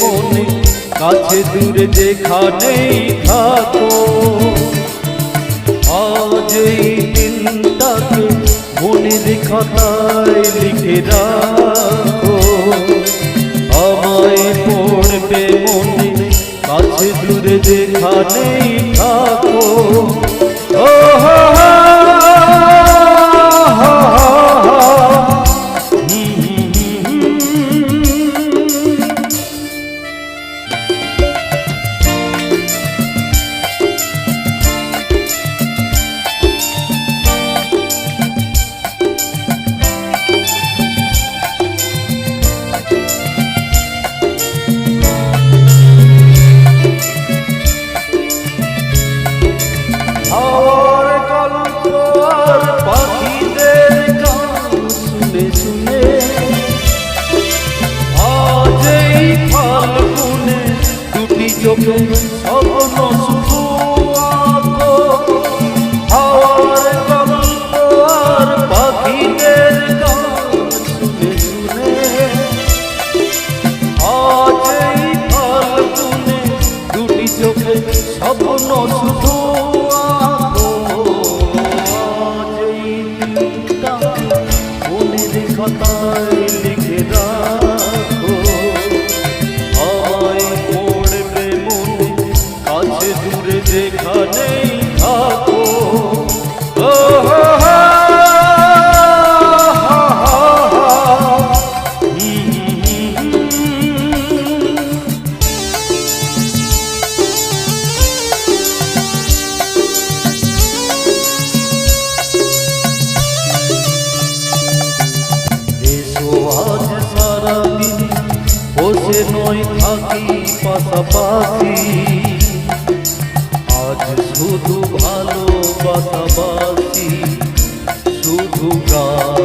মনে কাছে দূরে যেখানেই থাকো, আজ এই দিনটাকে মনের খাতায় লিখে রাখো। আমায় পড়বে মনে কাছে দূরে যেখানেই থাকো। ও হো হো হাওয়ার গল্প আর পাখিদের গান শুনে শুনে আজ এই ফাল্গুনে দুটি চোখে স্বপ্ন শুধু আঁকো। হাওয়ার গল্প আর পাখিদের গান শুনে শুনে আজ এই ফাল্গুনে দুটি চোখে স্বপ্ন শুধু খাতায় লিখে রাখো। আমায় পড়বে মনে কাছে দূরে যেখানেই থাকো। ও হো হো আজ সারাদিন বসে নয় থাকি পাশাপাশি, আজ শুধু ভালোবাসাবাসি, শুধু গান